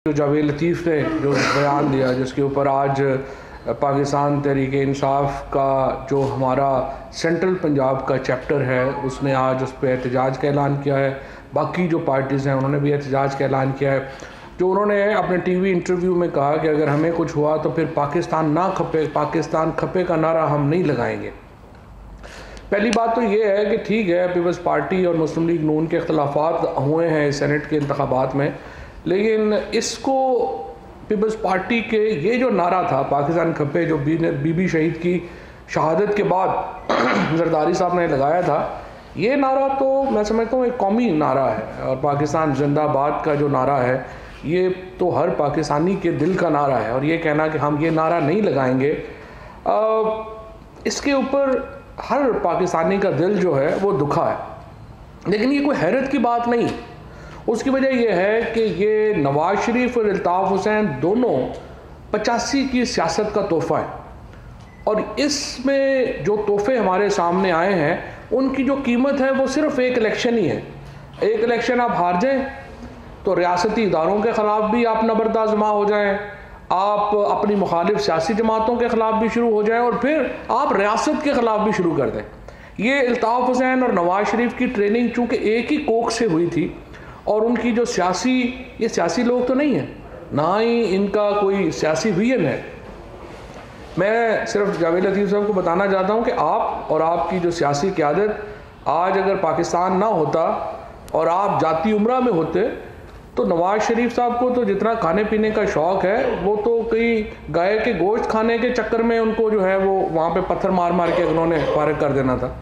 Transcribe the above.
जो जावेद लतीफ़ ने जो बयान दिया, जिसके ऊपर आज पाकिस्तान तहरीक इंसाफ का जो हमारा सेंट्रल पंजाब का चैप्टर है उसने आज उस पर एहतजाज का ऐलान किया है। बाकी जो पार्टीज़ हैं उन्होंने भी एहतजाज का ऐलान किया है। जो उन्होंने अपने टीवी इंटरव्यू में कहा कि अगर हमें कुछ हुआ तो फिर पाकिस्तान ना खपे, पाकिस्तान खपे का नारा हम नहीं लगाएंगे। पहली बात तो ये है कि ठीक है, पीपल्स पार्टी और मुस्लिम लीग नून के अख्तलाफात हुए हैं सेनेट के इंतखाबात में, लेकिन इसको पीपल्स पार्टी के ये जो नारा था पाकिस्तान खपे, जो बीबी शहीद की शहादत के बाद जरदारी साहब ने लगाया था, ये नारा तो मैं समझता हूँ एक कौमी नारा है। और पाकिस्तान जिंदाबाद का जो नारा है ये तो हर पाकिस्तानी के दिल का नारा है। और ये कहना कि हम ये नारा नहीं लगाएंगे, इसके ऊपर हर पाकिस्तानी का दिल जो है वो दुखा है। लेकिन ये कोई हैरत की बात नहीं। उसकी वजह यह है कि ये नवाज शरीफ और अल्ताफ़ हुसैन दोनों 85 की सियासत का तोहफ़ा है। और इसमें जो तोहफ़े हमारे सामने आए हैं उनकी जो कीमत है वो सिर्फ़ एक इलेक्शन ही है। एक इलेक्शन आप हार जाएं तो रियासती इदारों के ख़िलाफ़ भी आप नबरदाजमा हो जाएं, आप अपनी मुखालिफ सियासी जमातों के ख़िलाफ़ भी शुरू हो जाएं और फिर आप रियासत के ख़िलाफ़ भी शुरू कर दें। ये अल्ताफ़ हुसैन और नवाज शरीफ की ट्रेनिंग चूँकि एक ही कोख से हुई थी और उनकी जो ये सियासी लोग तो नहीं है, ना ही इनका कोई सियासी विजन है। मैं सिर्फ जावेद लतीफ़ साहब को बताना चाहता हूँ कि आप और आपकी जो सियासी क़यादत आज अगर पाकिस्तान ना होता और आप जाती उम्रा में होते तो नवाज शरीफ साहब को तो जितना खाने पीने का शौक़ है वो तो कई गाय के गोश्त खाने के चक्कर में उनको जो है वो वहाँ पे पत्थर मार मार के उन्होंने फारिग कर देना था।